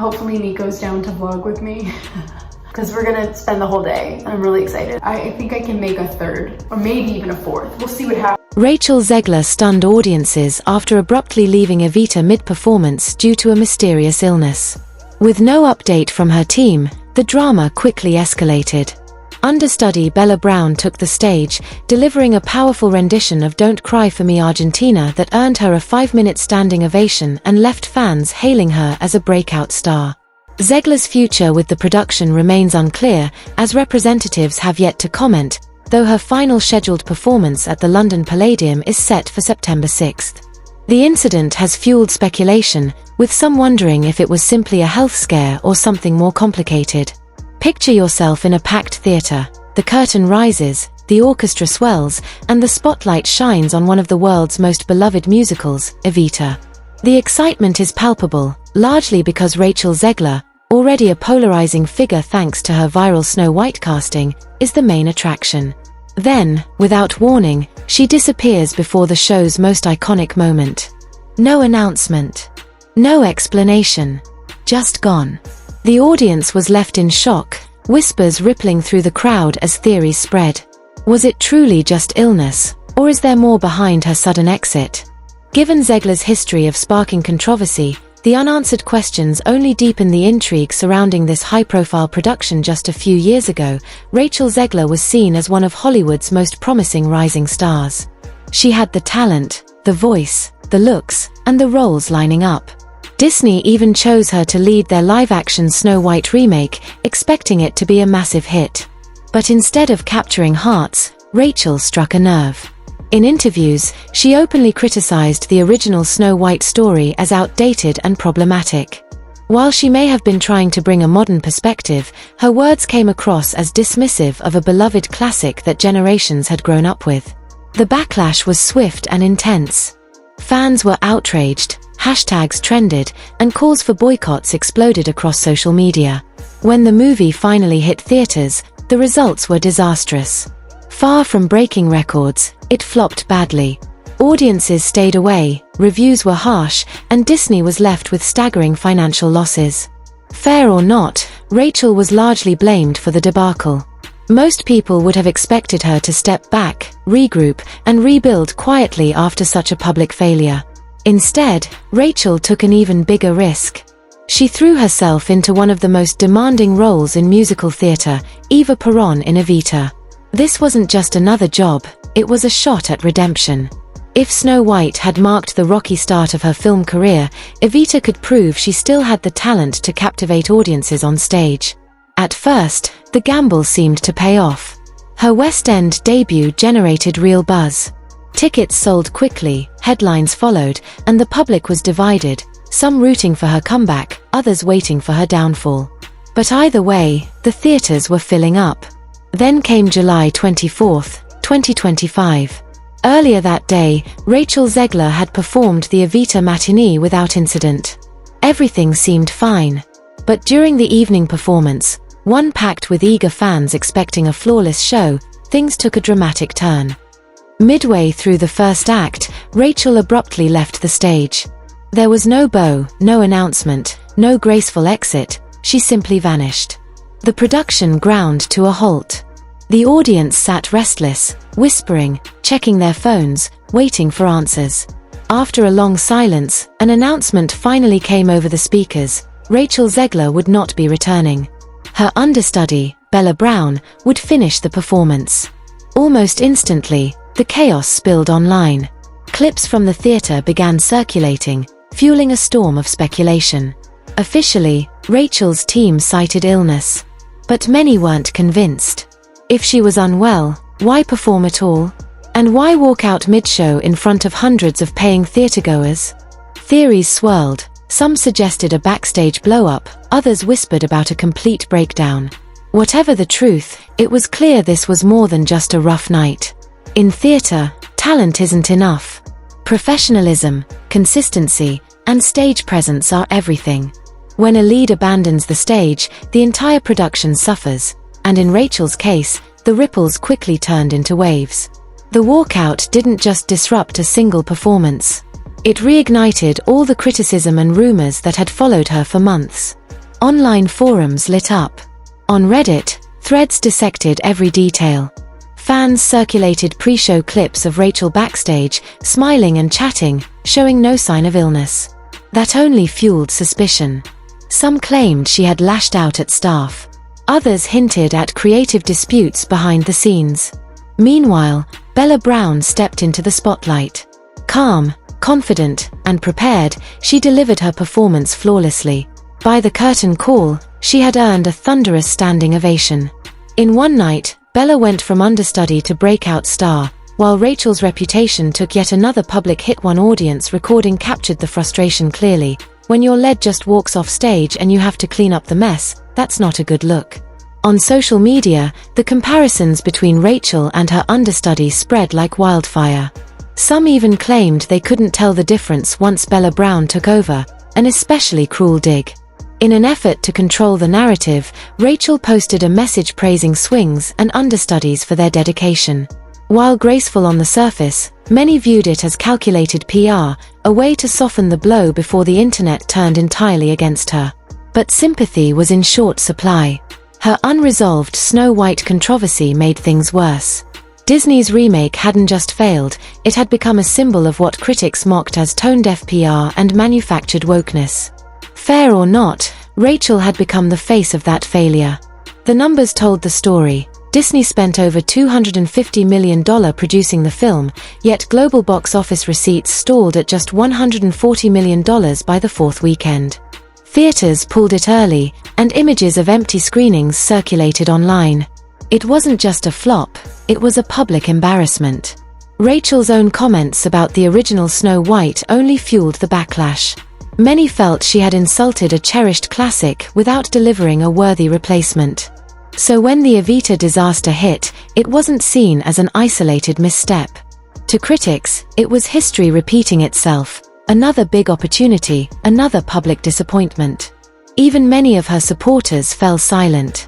Hopefully Nico's down to vlog with me because we're gonna spend the whole day. I'm really excited. I think I can make a third or maybe even a fourth. We'll see what happens. Rachel Zegler stunned audiences after abruptly leaving Evita mid-performance due to a mysterious illness. With no update from her team, the drama quickly escalated. Understudy Bella Brown took the stage, delivering a powerful rendition of Don't Cry for Me Argentina that earned her a 5-minute standing ovation and left fans hailing her as a breakout star. Zegler's future with the production remains unclear, as representatives have yet to comment, though her final scheduled performance at the London Palladium is set for September 6th. The incident has fueled speculation, with some wondering if it was simply a health scare or something more complicated. Picture yourself in a packed theatre. The curtain rises, the orchestra swells, and the spotlight shines on one of the world's most beloved musicals, Evita. The excitement is palpable, largely because Rachel Zegler, already a polarizing figure thanks to her viral Snow White casting, is the main attraction. Then, without warning, she disappears before the show's most iconic moment. No announcement. No explanation. Just gone. The audience was left in shock, whispers rippling through the crowd as theories spread. Was it truly just illness, or is there more behind her sudden exit? Given Zegler's history of sparking controversy, the unanswered questions only deepen the intrigue surrounding this high-profile production. Just a few years ago, Rachel Zegler was seen as one of Hollywood's most promising rising stars. She had the talent, the voice, the looks, and the roles lining up. Disney even chose her to lead their live-action Snow White remake, expecting it to be a massive hit. But instead of capturing hearts, Rachel struck a nerve. In interviews, she openly criticized the original Snow White story as outdated and problematic. While she may have been trying to bring a modern perspective, her words came across as dismissive of a beloved classic that generations had grown up with. The backlash was swift and intense. Fans were outraged, hashtags trended, and calls for boycotts exploded across social media. When the movie finally hit theaters, the results were disastrous. Far from breaking records, it flopped badly. Audiences stayed away, reviews were harsh, and Disney was left with staggering financial losses. Fair or not, Rachel was largely blamed for the debacle. Most people would have expected her to step back, regroup, and rebuild quietly after such a public failure. Instead, Rachel took an even bigger risk. She threw herself into one of the most demanding roles in musical theatre, Eva Peron in Evita. This wasn't just another job, it was a shot at redemption. If Snow White had marked the rocky start of her film career, Evita could prove she still had the talent to captivate audiences on stage. At first, the gamble seemed to pay off. Her West End debut generated real buzz. Tickets sold quickly, headlines followed, and the public was divided, some rooting for her comeback, others waiting for her downfall. But either way, the theaters were filling up. Then came July 24, 2025. Earlier that day, Rachel Zegler had performed the Evita matinee without incident. Everything seemed fine. But during the evening performance, one packed with eager fans expecting a flawless show, things took a dramatic turn. Midway through the first act, Rachel abruptly left the stage. There was no bow, no announcement, no graceful exit, she simply vanished. The production ground to a halt. The audience sat restless, whispering, checking their phones, waiting for answers. After a long silence, an announcement finally came over the speakers: Rachel Zegler would not be returning. Her understudy, Bella Brown, would finish the performance. Almost instantly, the chaos spilled online. Clips from the theatre began circulating, fueling a storm of speculation. Officially, Rachel's team cited illness. But many weren't convinced. If she was unwell, why perform at all? And why walk out mid-show in front of hundreds of paying theatregoers? Theories swirled. Some suggested a backstage blow-up, others whispered about a complete breakdown. Whatever the truth, it was clear this was more than just a rough night. In theatre, talent isn't enough. Professionalism, consistency, and stage presence are everything. When a lead abandons the stage, the entire production suffers, and in Rachel's case, the ripples quickly turned into waves. The walkout didn't just disrupt a single performance. It reignited all the criticism and rumors that had followed her for months. Online forums lit up. On Reddit, threads dissected every detail. Fans circulated pre-show clips of Rachel backstage, smiling and chatting, showing no sign of illness. That only fueled suspicion. Some claimed she had lashed out at staff. Others hinted at creative disputes behind the scenes. Meanwhile, Bella Brown stepped into the spotlight. Calm, confident, and prepared, she delivered her performance flawlessly. By the curtain call, she had earned a thunderous standing ovation. In one night, Bella went from understudy to breakout star, while Rachel's reputation took yet another public hit. One audience recording captured the frustration clearly. When your lead just walks off stage and you have to clean up the mess, that's not a good look. On social media, the comparisons between Rachel and her understudy spread like wildfire. Some even claimed they couldn't tell the difference once Bella Brown took over, an especially cruel dig. In an effort to control the narrative, Rachel posted a message praising swings and understudies for their dedication. While graceful on the surface, many viewed it as calculated PR, a way to soften the blow before the internet turned entirely against her. But sympathy was in short supply. Her unresolved Snow White controversy made things worse. Disney's remake hadn't just failed, it had become a symbol of what critics mocked as tone-deaf PR and manufactured wokeness. Fair or not, Rachel had become the face of that failure. The numbers told the story. Disney spent over $250 million producing the film, yet global box office receipts stalled at just $140 million by the fourth weekend. Theaters pulled it early, and images of empty screenings circulated online. It wasn't just a flop, it was a public embarrassment. Rachel's own comments about the original Snow White only fueled the backlash. Many felt she had insulted a cherished classic without delivering a worthy replacement. So when the Evita disaster hit, it wasn't seen as an isolated misstep. To critics, it was history repeating itself, another big opportunity, another public disappointment. Even many of her supporters fell silent.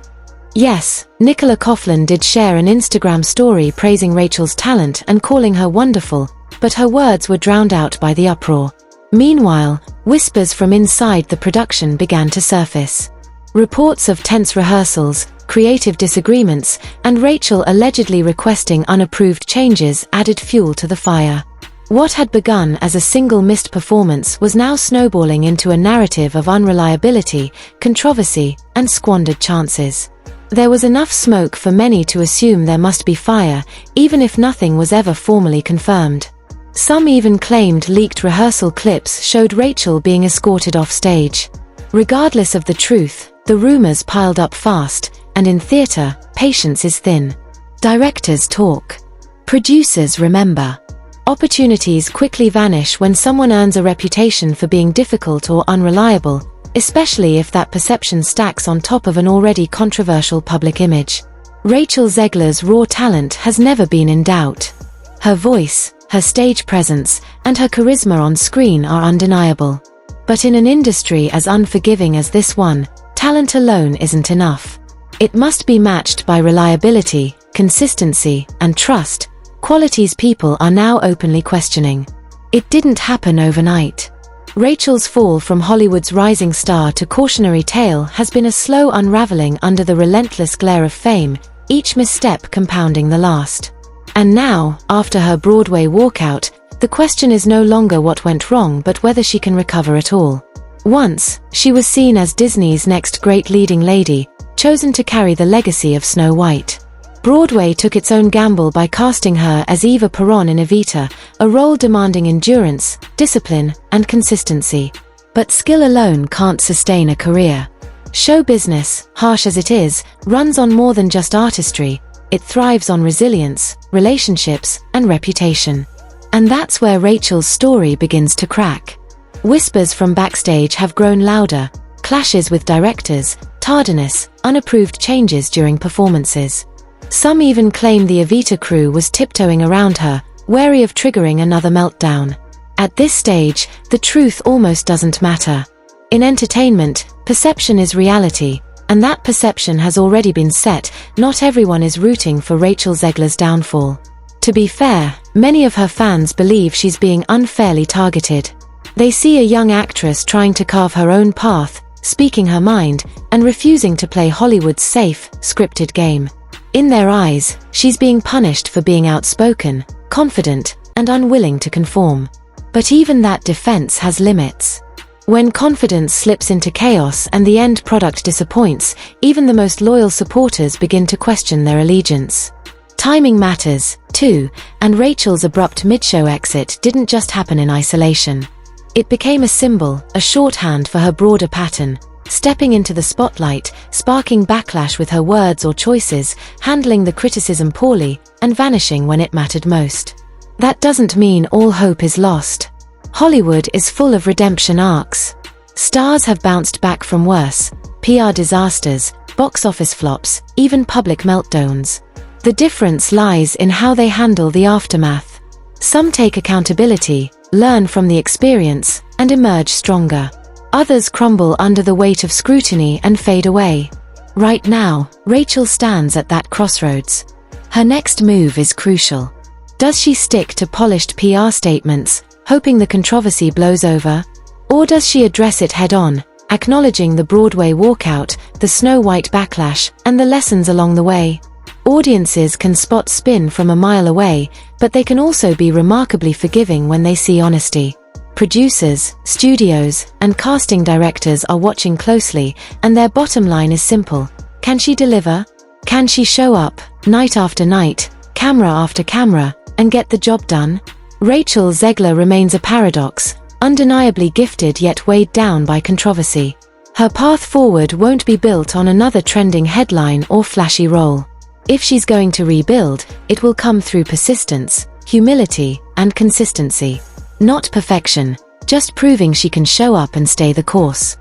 Yes, Nicola Coughlan did share an Instagram story praising Rachel's talent and calling her wonderful, but her words were drowned out by the uproar. Meanwhile, whispers from inside the production began to surface. Reports of tense rehearsals, creative disagreements, and Rachel allegedly requesting unapproved changes added fuel to the fire. What had begun as a single missed performance was now snowballing into a narrative of unreliability, controversy, and squandered chances. There was enough smoke for many to assume there must be fire, even if nothing was ever formally confirmed. Some even claimed leaked rehearsal clips showed Rachel being escorted off stage. Regardless of the truth, the rumors piled up fast, and in theater, patience is thin. Directors talk. Producers remember. Opportunities quickly vanish when someone earns a reputation for being difficult or unreliable, especially if that perception stacks on top of an already controversial public image. Rachel Zegler's raw talent has never been in doubt. Her voice, her stage presence, and her charisma on screen are undeniable. But in an industry as unforgiving as this one, talent alone isn't enough. It must be matched by reliability, consistency, and trust, qualities people are now openly questioning. It didn't happen overnight. Rachel's fall from Hollywood's rising star to cautionary tale has been a slow unraveling under the relentless glare of fame, each misstep compounding the last. And now, after her Broadway walkout, the question is no longer what went wrong but whether she can recover at all. Once, she was seen as Disney's next great leading lady, chosen to carry the legacy of Snow White. Broadway took its own gamble by casting her as Eva Peron in Evita, a role demanding endurance, discipline, and consistency. But skill alone can't sustain a career. Show business, harsh as it is, runs on more than just artistry. It thrives on resilience, relationships, and reputation. And that's where Rachel's story begins to crack. Whispers from backstage have grown louder, clashes with directors, tardiness, unapproved changes during performances. Some even claim the Evita crew was tiptoeing around her, wary of triggering another meltdown. At this stage, the truth almost doesn't matter. In entertainment, perception is reality, and that perception has already been set. Not everyone is rooting for Rachel Zegler's downfall. To be fair, Many of her fans believe she's being unfairly targeted. They see a young actress trying to carve her own path, speaking her mind, and refusing to play Hollywood's safe, scripted game. In their eyes, she's being punished for being outspoken, confident, and unwilling to conform. But even that defense has limits. When confidence slips into chaos and the end product disappoints, even the most loyal supporters begin to question their allegiance. Timing matters, too, and Rachel's abrupt mid-show exit didn't just happen in isolation. It became a symbol, a shorthand for her broader pattern, stepping into the spotlight, sparking backlash with her words or choices, handling the criticism poorly, and vanishing when it mattered most. That doesn't mean all hope is lost. Hollywood is full of redemption arcs. Stars have bounced back from worse, PR disasters, box office flops, even public meltdowns. The difference lies in how they handle the aftermath. Some take accountability, learn from the experience, and emerge stronger. Others crumble under the weight of scrutiny and fade away. Right now, Rachel stands at that crossroads. Her next move is crucial. Does she stick to polished PR statements, hoping the controversy blows over? Or does she address it head-on, acknowledging the Broadway walkout, the Snow White backlash, and the lessons along the way? Audiences can spot spin from a mile away, but they can also be remarkably forgiving when they see honesty. Producers, studios, and casting directors are watching closely, and their bottom line is simple. Can she deliver? Can she show up, night after night, camera after camera, and get the job done? Rachel Zegler remains a paradox, undeniably gifted yet weighed down by controversy. Her path forward won't be built on another trending headline or flashy role. If she's going to rebuild, it will come through persistence, humility, and consistency. Not perfection, just proving she can show up and stay the course.